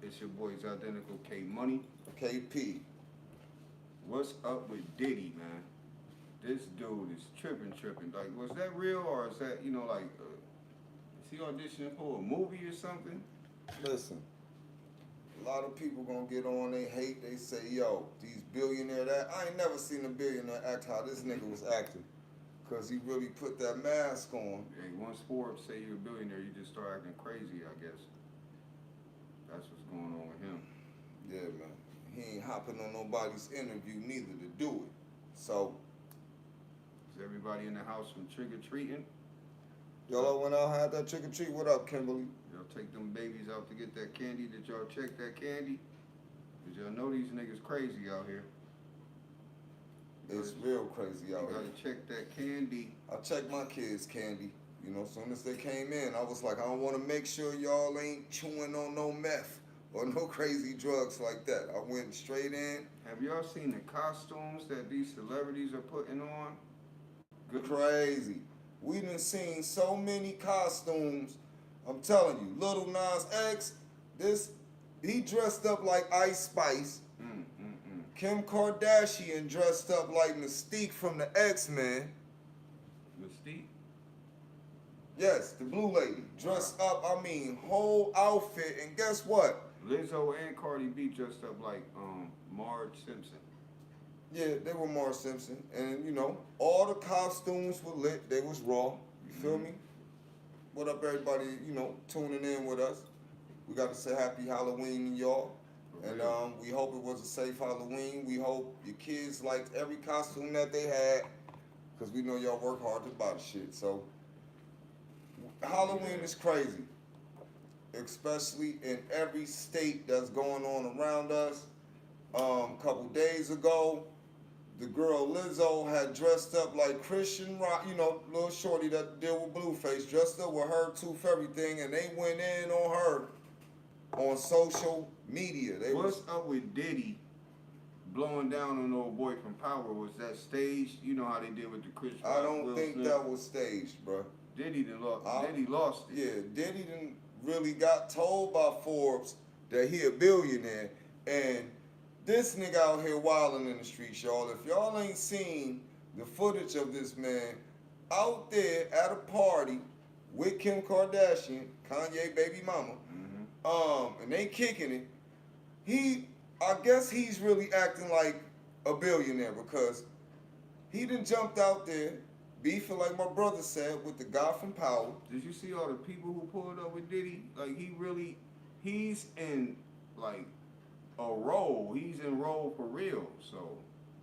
It's your boy's identical K Money. KP. What's up with Diddy, man? This dude is tripping. Like, was that real or is that, is he auditioning for a movie or something? Listen, a lot of people gonna get on, they hate, they say, yo, these billionaire that I ain't never seen a billionaire act how this nigga was acting. Cause he really put that mask on. Hey, once Forbes say you're a billionaire, you just start acting crazy, I guess. That's what's going on with him. Yeah, man. He ain't hopping on nobody's interview neither to do it. So, Is everybody in the house from trick-or-treating? y'all went out, had that trick or treat. What up, Kimberly? Y'all take them babies out to get that candy. Did y'all check that candy? Cause y'all know these niggas crazy out here. It's real crazy You out here. gotta check that candy. I checked my kids' candy. You know, as soon as they came in, I was like, I want to make sure y'all ain't chewing on no meth or no crazy drugs like that. I went straight in. Have y'all seen the costumes that these celebrities are putting on? Good. Crazy. We done seen so many costumes. I'm telling you, Little Nas X, he dressed up like Ice Spice. Kim Kardashian dressed up like Mystique from the X-Men. Mystique? Yes, the blue lady. Dressed up, I mean, whole outfit. And guess what? Lizzo and Cardi B dressed up like Marge Simpson. Yeah, they were Marge Simpson. And, you know, all the costumes were lit. They was raw. You feel me? What up, everybody, you know, tuning in with us. We got to say happy Halloween to y'all. And we hope it was a safe Halloween. We hope your kids liked every costume that they had. Because we know y'all work hard to buy the shit. So, Halloween is crazy. Especially in every state that's going on around us. Couple days ago, the girl Lizzo had dressed up like Christian Rock, you know, little shorty that deal with Blueface, dressed up with her tooth, everything, and they went in on her on social media. What's up with Diddy blowing down on old boy from Power? Was that staged? You know how they did with the Chris Rock, I don't Will think Smith? that was staged, bro. Diddy lost it. Yeah, Diddy didn't really got told by Forbes that he a billionaire, and this nigga out here wilding in the streets, y'all. If y'all ain't seen the footage of this man out there at a party with Kim Kardashian, Kanye baby mama, and they kicking it, I guess he's really acting like a billionaire because he done jumped out there, beefing like my brother said with the guy from Power. Did you see all the people who pulled up with Diddy? Like he's in like a role. He's in role for real. So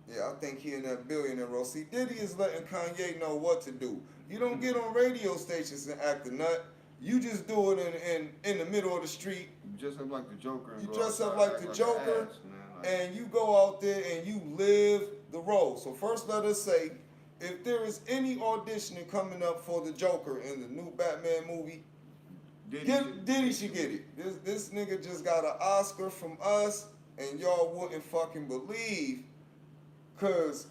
yeah, I think he in that billionaire role. See, Diddy is letting Kanye know what to do. You don't get on radio stations and act a nut. You just do it in the middle of the street. You dress up like the Joker. You dress up like the Joker, and you go out there and you live the role. So first, let us say, if there is any auditioning coming up for the Joker in the new Batman movie, Diddy should get it. This nigga just got an Oscar from us, and y'all wouldn't fucking believe, cause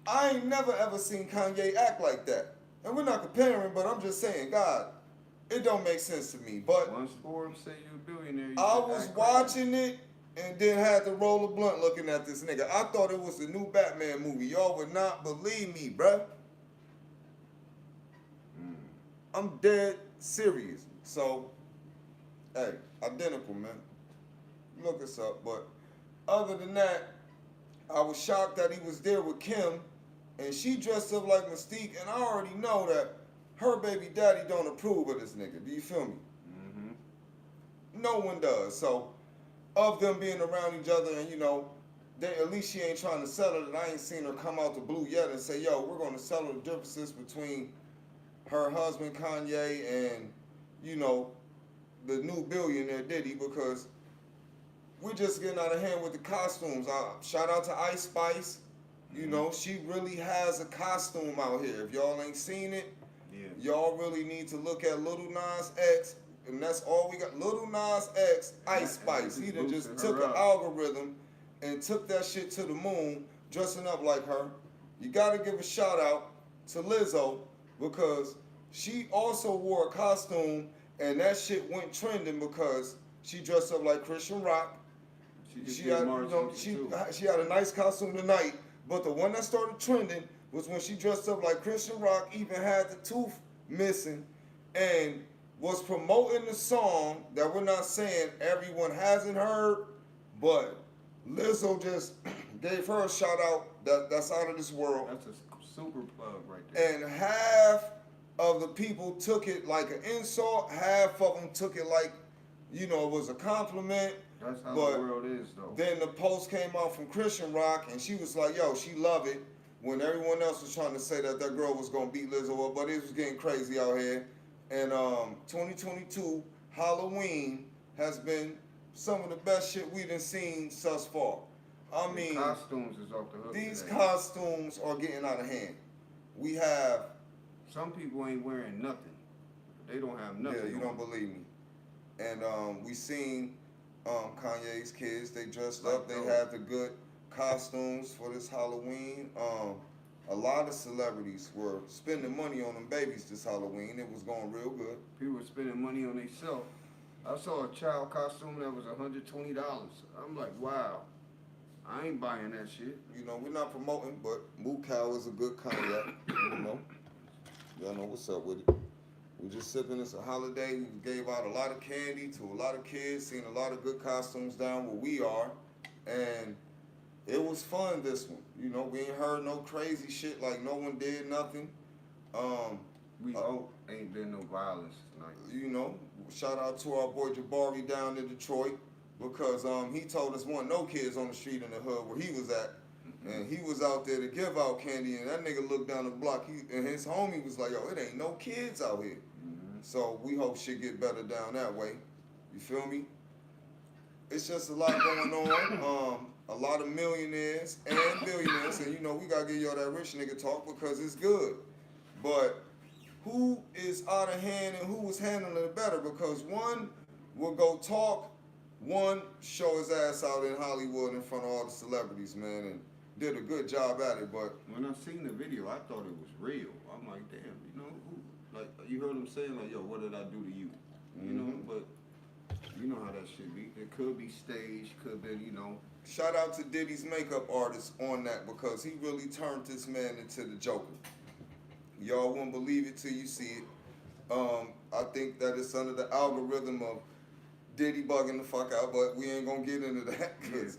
I ain't never ever seen Kanye act like that. And we're not comparing, but I'm just saying, God, it don't make sense to me. But once Forbes say you're a billionaire, I was watching it and then had to roll a blunt looking at this nigga. I thought it was the new Batman movie. Y'all would not believe me, bruh. I'm dead serious. So, hey, identical, man. Look us up. But other than that, I was shocked that he was there with Kim, and she dressed up like Mystique, and I already know that her baby daddy don't approve of this nigga. Do you feel me? No one does. So, of them being around each other, and you know, at least she ain't trying to settle it. I ain't seen her come out the blue yet and say, yo, we're going to settle the differences between her husband Kanye and, you know, the new billionaire Diddy, because we're just getting out of hand with the costumes. Shout out to Ice Spice. You know, she really has a costume out here. If y'all ain't seen it, y'all really need to look at Little Nas X, and that's all we got. Little Nas X, Ice Spice. He done just took an algorithm and took that shit to the moon, dressing up like her. You gotta give a shout out to Lizzo, because she also wore a costume, and that shit went trending because She dressed up like Christian Rock. She just She did had, Martin too. she had a nice costume tonight, but the one that started trending was when she dressed up like Christian Rock, even had the tooth missing, and was promoting the song that we're not saying everyone hasn't heard, but Lizzo just gave her a shout out that's out of this world. That's a super plug right there. And half of the people took it like an insult, half of them took it like, it was a compliment. That's how But the world is, though. then the post came out from Christian Rock, and she was like, yo, she loved it, when everyone else was trying to say that girl was going to beat Lizzo up, but it was getting crazy out here. And 2022 Halloween has been some of the best shit we done seen thus far. I mean, costumes is off the hook. These today. costumes are getting out of hand. We have... Some people ain't wearing nothing. They don't have nothing. Yeah, you don't believe me. And we seen Kanye's kids. They dressed up. They had the good costumes for this Halloween. A lot of celebrities were spending money on them babies this Halloween. It was going real good. People were spending money on themselves. I saw a child costume that was $120. I'm like, wow. I ain't buying that shit. We're not promoting, but Moo Cow is a good cognac. Y'all know what's up with it. We just sipping. It's a holiday. We gave out a lot of candy to a lot of kids, seen a lot of good costumes down where we are, and it was fun this one. We ain't heard no crazy shit, like no one did nothing. We hope ain't been no violence tonight. Shout out to our boy Jabari down in Detroit, because he told us wasn't no kids on the street in the hood where he was at. And he was out there to give out candy, and that nigga looked down the block, and his homie was like, yo, it ain't no kids out here. So we hope shit get better down that way. You feel me? It's just a lot going on. A lot of millionaires and billionaires, and we gotta give y'all that rich nigga talk because it's good. But who is out of hand and who was handling it better? Because one will go talk, one show his ass out in Hollywood in front of all the celebrities, man, and did a good job at it. But when I seen the video, I thought it was real. I'm like, damn, like you heard him saying, like, yo, what did I do to you? But you know how that should be. It could be staged, could be, Shout out to Diddy's makeup artist on that, because he really turned this man into the Joker. Y'all won't believe it till you see it. I think that it's under the algorithm of Diddy bugging the fuck out, but we ain't gonna get into that, because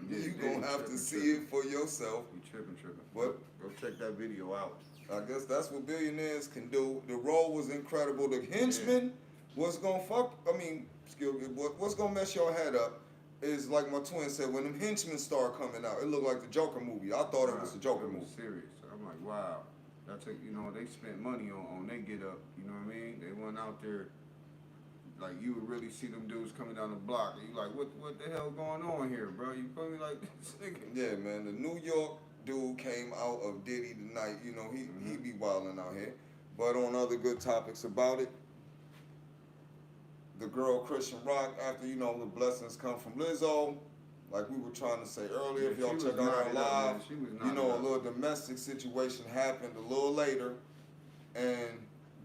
you gonna have to see it for yourself. You tripping. But go check that video out. I guess that's what billionaires can do. The role was incredible. The henchman was gonna what's gonna mess your head up is, like my twin said, when them henchmen start coming out, it looked like the Joker movie. I thought it was the Joker movie. Serious. I'm like, wow. That's they spent money on they get up. You know what I mean? They went out there. Like, you would really see them dudes coming down the block, and you like, what the hell going on here, bro? You feel me? Like, this nigga. Yeah, man. The New York dude came out of Diddy tonight. He be wilding out here. But on other good topics about it, the girl Christian Rock, after, the blessings come from Lizzo, like we were trying to say earlier, if y'all check out our live, a little domestic situation happened a little later, and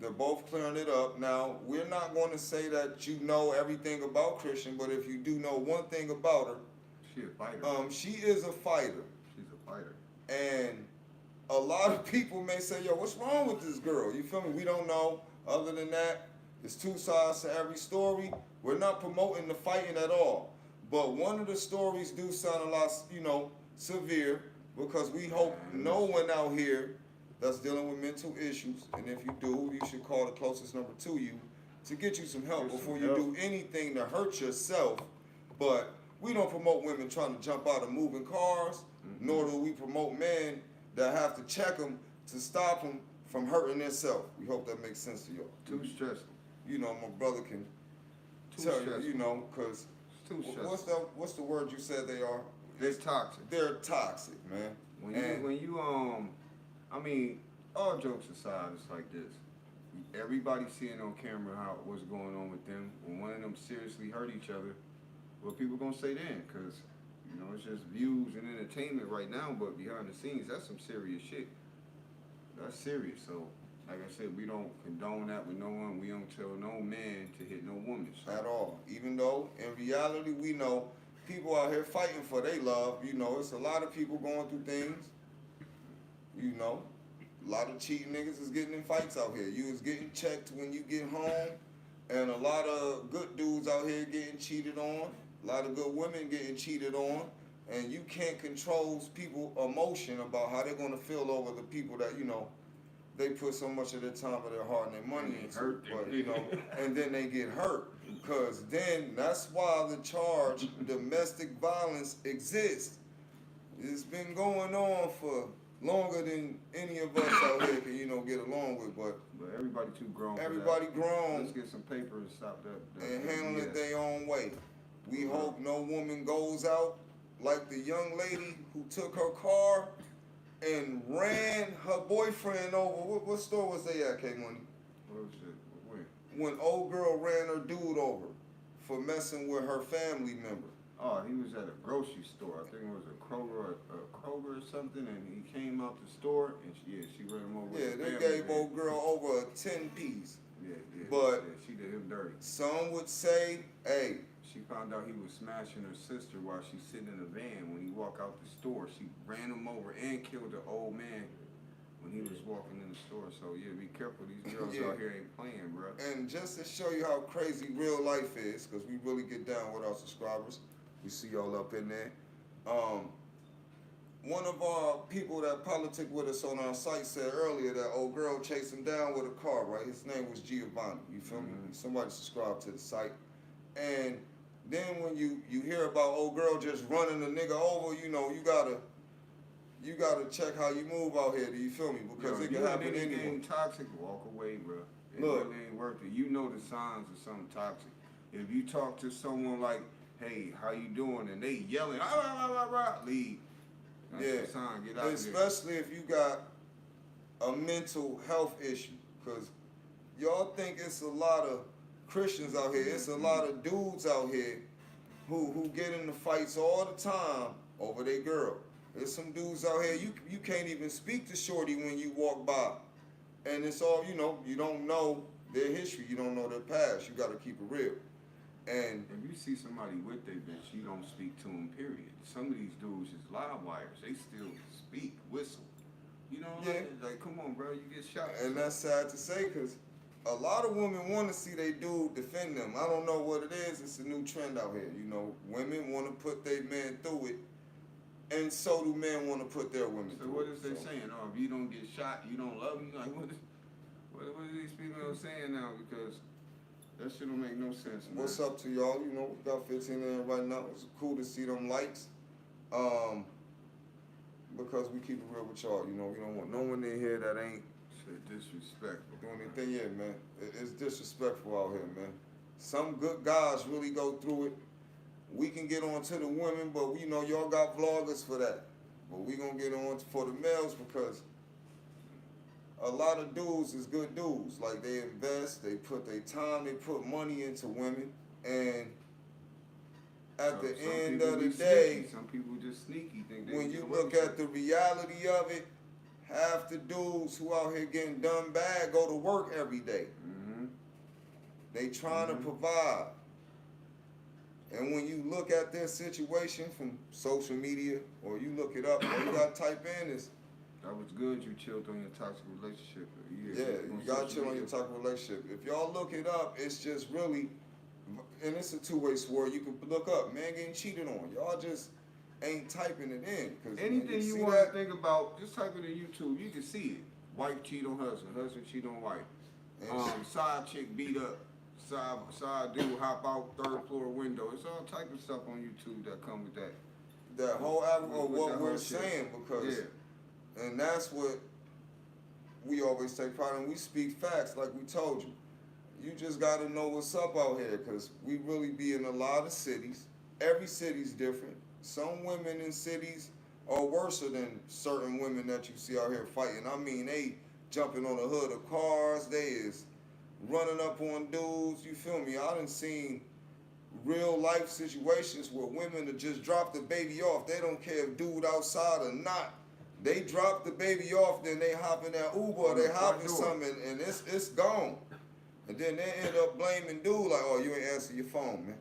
they're both clearing it up. Now, we're not going to say that you know everything about Christian, but if you do know one thing about her, she's a fighter. She is a fighter. She's a fighter. And a lot of people may say, yo, what's wrong with this girl? You feel me? We don't know. Other than that, there's two sides to every story. We're not promoting the fighting at all. But one of the stories do sound a lot, severe, because we hope no one out here that's dealing with mental issues, and if you do, you should call the closest number to you to get you some help before you do anything to hurt yourself. But we don't promote women trying to jump out of moving cars, nor do we promote men that have to check them to stop them from hurting themselves. We hope that makes sense to y'all. Too stressful. My brother can tell you, because what's the word you said they are? They're toxic. They're toxic, man. When you all jokes aside, it's like this. Everybody seeing on camera what's going on with them. When one of them seriously hurt each other, what people gonna say then? Because it's just views and entertainment right now, but behind the scenes, that's some serious shit. That's serious. So, like I said, we don't condone that with no one. We don't tell no man to hit no woman. So. At all. Even though reality. We know people out here fighting for their love. You know, it's a lot of people going through things. You know, a lot of cheating niggas is getting in fights out here. You is getting checked when you get home, and a lot of good dudes out here getting cheated on. A lot of good women getting cheated on, and you can't control people's emotion about how they're gonna feel over the people that they put so much of their time and their heart and their money into. But and then they get hurt, because then that's why the charge domestic violence exists. It's been going on for longer than any of us out here can get along with, but everybody too grown. Everybody grown. Let's get some paper and stop that and handle it their own way. We hope no woman goes out like the young lady who took her car and ran her boyfriend over. What store was they at, K-Money? What was it? When old girl ran her dude over for messing with her family member. Oh, he was at a grocery store. I think it was a Kroger or something, and he came out the store, and she ran him over. Yeah, they gave old girl over a 10-piece. Yeah. But she did him dirty. Some would say, hey. She found out he was smashing her sister while she's sitting in the van. When he walked out the store, she ran him over and killed the old man when he was walking in the store. So yeah, be careful. These girls out here ain't playing, bro. And just to show you how crazy real life is, because we really get down with our subscribers. We see y'all up in there. One of our people that politic with us on our site said earlier that old girl chased him down with a car, right? His name was Giovanni. You feel me? Somebody subscribe to the site. And then when you hear about old girl just running the nigga over, you gotta check how you move out here. Do you feel me? Because it can happen anywhere. Toxic, walk away, bro. It Look, really ain't worth it. You know the signs of something toxic. If you talk to someone like, "Hey, how you doing?" and they yelling, leave. That's the sign. Get out of there. Especially if you got a mental health issue, because y'all think it's a lot of Christians out here. It's a lot of dudes out here who get into fights all the time over their girl. There's some dudes out here, you can't even speak to shorty when you walk by. And it's all, you don't know their history. You don't know their past. You got to keep it real. And if you see somebody with their bitch, you don't speak to them, period. Some of these dudes is live wires. They still speak, whistle. You know what I mean? Like, come on, bro, you get shot. And that's sad to say, because a lot of women want to see they dude defend them. I don't know what it is. It's a new trend out here. Women want to put their man through it, and so do men want to put their women through it. So what is they saying? Oh, if you don't get shot, you don't love me? Like, what are these people saying now? Because that shit don't make no sense, man. What's up to y'all? We got 15 in right now. It's cool to see them lights. Because we keep it real with y'all. We don't want no one in here that ain't disrespectful. doing anything. Yeah, man. It's disrespectful out here, man. Some good guys really go through it. We can get on to the women, but y'all got vloggers for that. But we gonna get on for the males, because a lot of dudes is good dudes. Like, they invest, they put their time, they put money into women, and at the end of the day, some people just sneaky. When you look at the reality of it, half the dudes who out here getting done bad go to work every day. They trying to provide. And when you look at their situation from social media, or you look it up, or you got to type in is, that was good. You chilled on your toxic relationship. Yeah, you got to chill on your toxic relationship. If y'all look it up, it's just really, and it's a two-way sword. You can look up, man getting cheated on. Y'all just ain't typing it in. Cause anything you want to think about, just type it in YouTube. You can see it. Wife cheat on husband. Husband cheat on wife. Side chick beat up. Side dude hop out third floor window. It's all type of stuff on YouTube that come with that. That whole avenue of what we're saying, because, and that's what we always take pride in. We speak facts, like we told you. You just got to know what's up out here, because we really be in a lot of cities. Every city's different. Some women in cities are worse than certain women that you see out here fighting. I mean, they jumping on the hood of cars. They is running up on dudes. You feel me? I done seen real life situations where women have just dropped the baby off. They don't care if dude outside or not. They drop the baby off, then they hop in that Uber, or they hop in something, and it's gone. And then they end up blaming dude like, oh, you ain't answer your phone, man.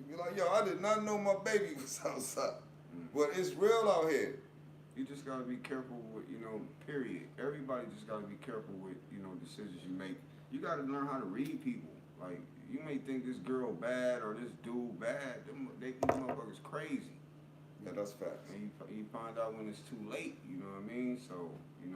Be like, yo, I did not know my baby was outside. Mm. But it's real out here. You just gotta be careful with, period. Everybody just gotta be careful with, decisions you make. You gotta learn how to read people. Like, you may think this girl bad or this dude bad. These motherfuckers crazy. Yeah, that's facts. And you find out when it's too late, you know what I mean? So, you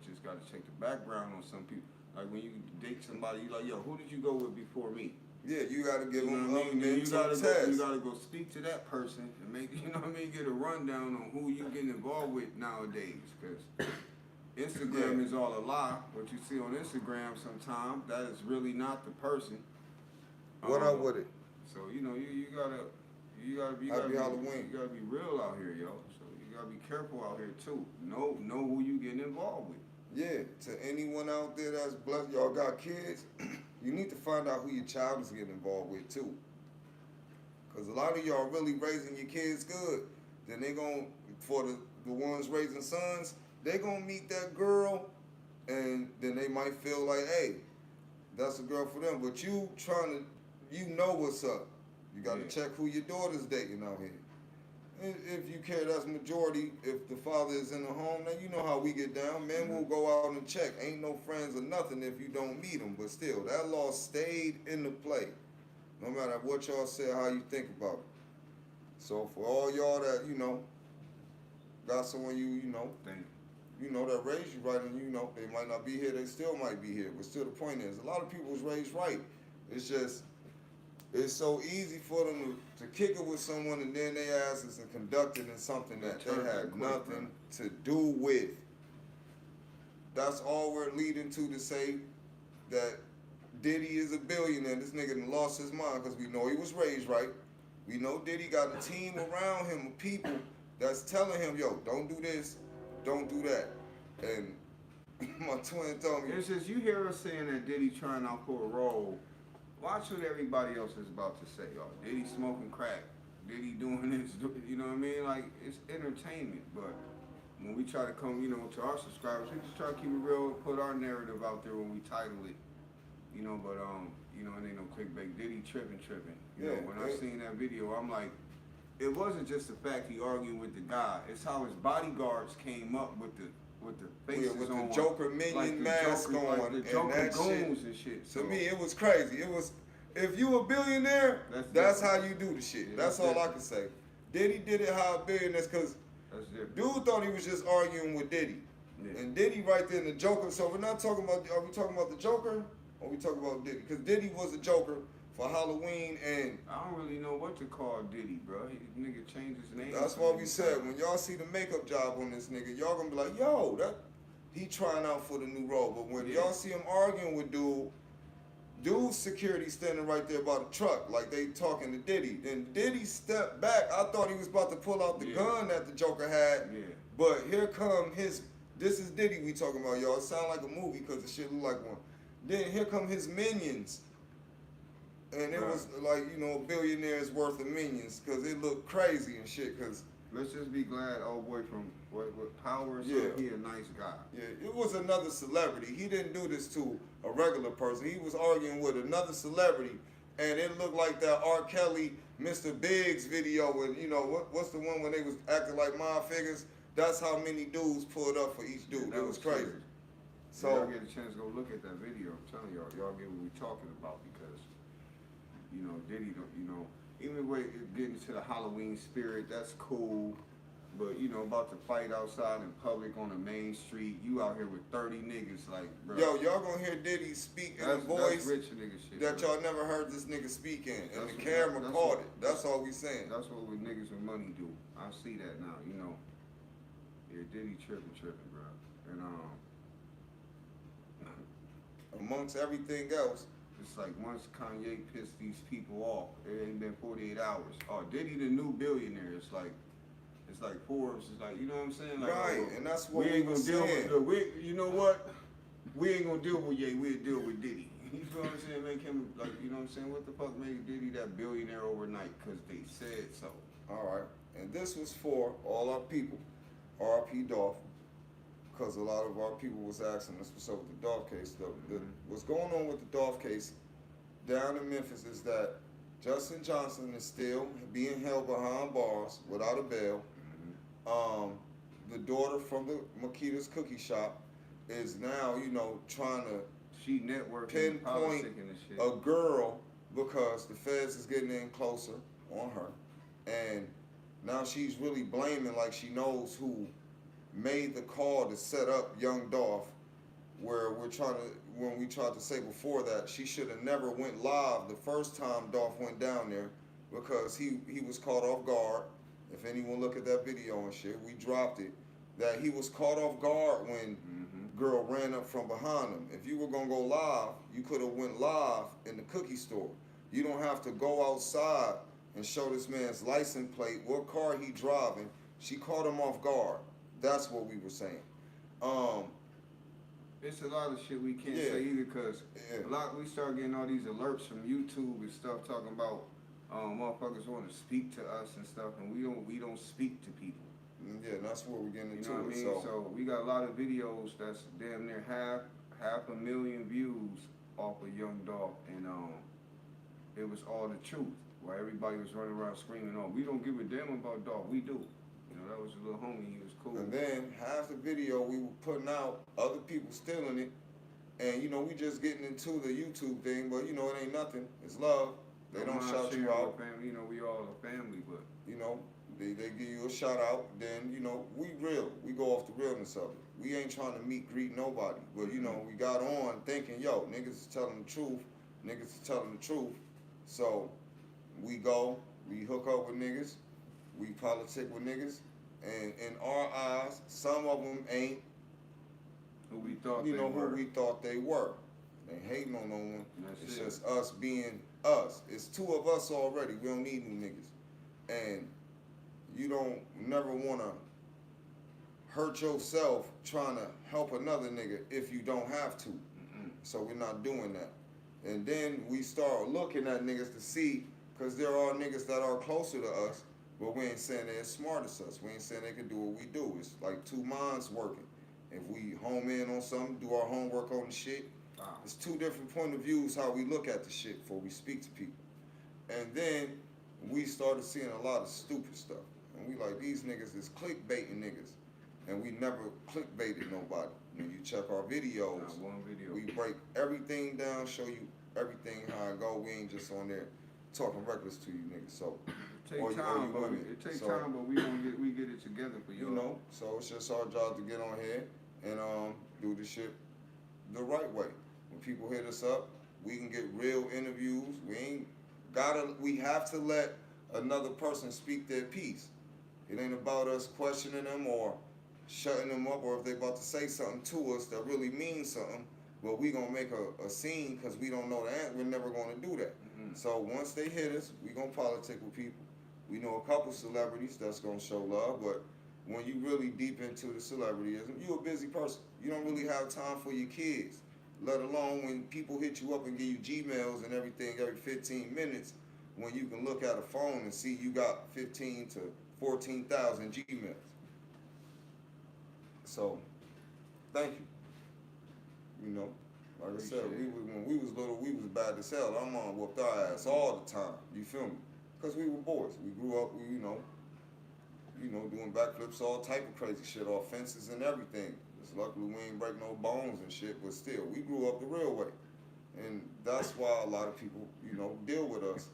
just gotta check the background on some people. Like when you date somebody, you like, yo, who did you go with before me? Yeah, you gotta give them a mental test. You gotta go speak to that person and make, get a rundown on who you getting involved with nowadays. Because Instagram is all a lie. What you see on Instagram sometimes, that is really not the person. What up with it? So, you gotta be Halloween. You gotta be real out here, yo. So you gotta be careful out here too. Know who you getting involved with. Yeah, to anyone out there that's blessed, y'all got kids, you need to find out who your child is getting involved with too. Because a lot of y'all really raising your kids good. Then they gon', for the ones raising sons, they gonna meet that girl and then they might feel like, hey, that's a girl for them. But you trying to, you know what's up. You gotta check who your daughter's dating out here. If you care, that's majority. If the father is in the home, then you know how we get down. Men will go out and check. Ain't no friends or nothing if you don't meet them. But still, that law stayed in the play. No matter what y'all say, how you think about it. So for all y'all that, got someone that raised you right, and they might not be here, they still might be here. But still the point is, a lot of people was raised right. It's just, it's so easy for them to kick it with someone and then they ask us and conduct it in something that they had nothing to do with. That's all we're leading to say that Diddy is a billionaire. This nigga done lost his mind because we know he was raised right. We know Diddy got a team around him of people that's telling him, yo, don't do this, don't do that. And my twin told me. It's just, you hear us saying that Diddy trying out for a role. Watch what everybody else is about to say, y'all. Diddy smoking crack. Diddy doing this, you know what I mean? Like, it's entertainment. But when we try to come, to our subscribers, we just try to keep it real, put our narrative out there when we title it. But, it ain't no clickbait. Diddy tripping. When I seen that video, I'm like, it wasn't just the fact he arguing with the guy. It's how his bodyguards came up with the faces with on, the Joker minion like the mask Joker, on, like the and Joker that goons shit. And shit. So, to me, it was crazy. It was, if you a billionaire, that's how you do the shit. Yeah, that's all I can say. Diddy did it how a billionaire, because dude thought he was just arguing with Diddy. Yeah. And Diddy right there in the Joker. So we're not talking about, are we talking about the Joker? Or are we talking about Diddy? Because Diddy was a Joker for Halloween, and I don't really know what to call Diddy, bro. Nigga changed his name. That's why we said, when y'all see the makeup job on this nigga, y'all gonna be like, yo, he trying out for the new role. But when y'all see him arguing with dude's security standing right there by the truck, like they talking to Diddy. Then Diddy stepped back. I thought he was about to pull out the gun that the Joker had. Yeah. But here come this is Diddy we talking about, y'all. It sound like a movie because the shit look like one. Then here come his minions. And it was like, a billionaire's worth of minions, because it looked crazy and shit. Cause let's just be glad old boy from what Power, he a nice guy. Yeah, it was another celebrity. He didn't do this to a regular person. He was arguing with another celebrity, and it looked like that R. Kelly, Mr. Biggs video. When what's the one when they was acting like mob figures? That's how many dudes pulled up for each dude. It was crazy. So y'all get a chance to go look at that video. I'm telling y'all get what we talking about, because Diddy don't, even way getting to the Halloween spirit, that's cool. But about to fight outside in public on the main street, you out here with 30 niggas, like, bro. Yo, y'all gonna hear Diddy speak in a voice rich nigga shit, that y'all never heard this nigga speak in, and the camera caught it. That's all we saying. That's what niggas with money do. I see that now, Yeah, Diddy tripping, bro. And amongst everything else, it's like once Kanye pissed these people off, it ain't been 48 hours. Oh, Diddy the new billionaire. It's like Forbes. It's like, you know what I'm saying? Like, right, and that's what we ain't gonna deal with. You know what? We ain't gonna deal with Ye. We'll deal with Diddy. You feel what I'm saying? Make him like, you know what I'm saying? What the fuck made Diddy that billionaire overnight? Because they said so. All right, and this was for all our people, R.I.P. Dolph. Because a lot of our people was asking us what's up with the Dolph case. What's going on with the Dolph case down in Memphis is that Justin Johnson is still being held behind bars without a bail. Um, the daughter from the Makita's cookie shop is now, trying to She networking and pinpoint politicking and shit. a girl because the feds is getting in closer on her. And now she's really blaming like she knows who made the call to set up Young Dolph, where when we tried to say before that she should have never went live the first time Dolph went down there because he was caught off guard. If anyone look at that video and shit, we dropped it. That he was caught off guard when girl ran up from behind him. If you were gonna go live, you could have went live in the cookie store. You don't have to go outside and show this man's license plate, what car he driving. She caught him off guard. That's what we were saying. Um, It's a lot of shit we can't Yeah. say either because Yeah. we start getting all these alerts from YouTube and stuff talking about motherfuckers want to speak to us and stuff, and we don't speak to people. yeah, that's where we're getting You into know what I it. mean? So we got a lot of videos that's damn near half a million views off of Young Dolph, and it was all the truth. While everybody was running around screaming, "Oh, we don't give a damn about Dolph. We do." You know, that was a little homie. He was cool. And then half the video we were putting out, other people stealing it. And we just getting into the YouTube thing, but it ain't nothing. It's love. They don't shout you out. Family, we all a family, but They give you a shout out. Then we real. We go off the realness of it. We ain't trying to meet greet nobody. But we got on thinking, yo, niggas is telling the truth. Niggas is telling the truth. So we go, we hook up with niggas, we politic with niggas, and in our eyes, some of them ain't who we thought who were. we thought they were. They ain't hating on no one. That's It's it. just us being us. It's two of us already. We don't need new niggas. And you don't never wanna hurt yourself trying to help another nigga if you don't have to. So we're not doing that. And then we start looking at niggas to see, because there are niggas that are closer to us, but we ain't saying they're as smart as us. We ain't saying they can do what we do. It's like two minds working. If we home in on something, do our homework on the shit, Wow. it's two different point of views how we look at the shit before we speak to people. And then we started seeing a lot of stupid stuff. And we like, these niggas is clickbaiting niggas. And we never clickbaited nobody. When you check our videos, Not one video. we break everything down, show you everything how it go. We ain't just on there talking reckless to you niggas. So It take or you time, but women. it takes So, time, but we get it together for you. so it's just our job to get on here and do the shit the right way. When people hit us up, we can get real interviews. We have to let another person speak their piece. It ain't about us questioning them or shutting them up, or if they about to say something to us that really means something, but we gonna make a scene because we don't know the answer. We're never gonna do that. So once they hit us, we gonna politic with people. We know a couple celebrities that's gonna show love, but when you really deep into the celebrityism, you a busy person. You don't really have time for your kids, let alone when people hit you up and give you Gmails and everything every 15 minutes, when you can look at a phone and see you got 15 to 14,000 Gmails. So, thank you. Like I said, when we was little, we was bad as hell. Our mom whooped our ass all the time. You feel me? Because we were boys. We grew up, doing backflips, all type of crazy shit, off fences and everything. Just luckily we ain't break no bones and shit, but still, we grew up the real way. And that's why a lot of people, deal with us.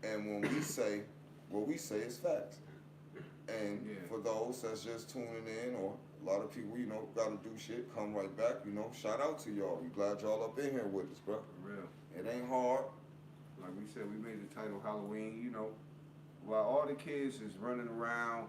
And when we say, what we say is facts. And for those that's just tuning in, or a lot of people, gotta do shit, come right back, shout out to y'all. We glad y'all up in here with us, bro. For real. It ain't hard. Like we said, we made the title Halloween, while all the kids is running around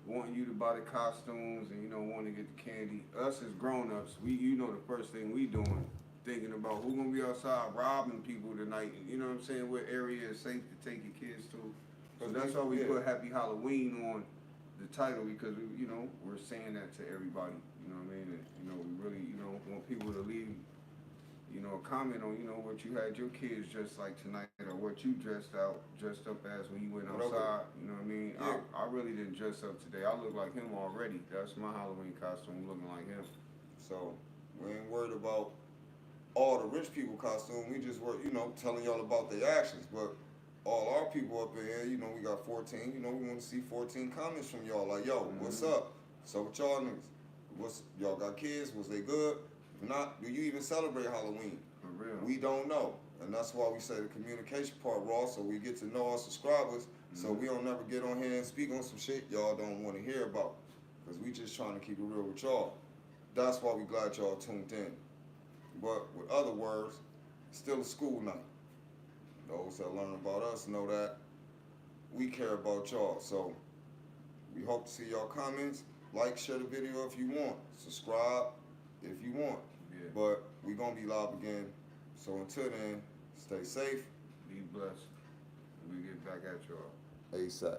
wanting you to buy the costumes and, wanting to get the candy, us as grown-ups, the first thing we doing, thinking about who gonna be outside robbing people tonight, and you know what I'm saying, what area is safe to take your kids to. So that's why we put Happy Halloween on the title, because we're saying that to everybody, you know what I mean? And, we really, want people to leave, a comment on, what you had your kids dressed like tonight, or what you dressed up as when you went outside, you know what I mean? Yeah. I really didn't dress up today. I look like him already. That's my Halloween costume, looking like him. So we ain't worried about all the rich people costume. We just were, telling y'all about their actions. But all our people up in here, you know, we got 14. You know, we want to see 14 comments from y'all. Like, yo, what's up? So with y'all niggas, what's y'all got kids? Was they good? If not, do you even celebrate Halloween? For real. We don't know, and that's why we say the communication part raw, so we get to know our subscribers, so we don't never get on here and speak on some shit y'all don't want to hear about, because we just trying to keep it real with y'all. That's why we glad y'all tuned in. But with other words, it's still a school night. Those that learn about us know that we care about y'all. So we hope to see y'all comments. Like, share the video if you want. Subscribe if you want. Yeah. But we gonna be live again. So until then, stay safe. Be blessed. We get back at y'all. ASAP.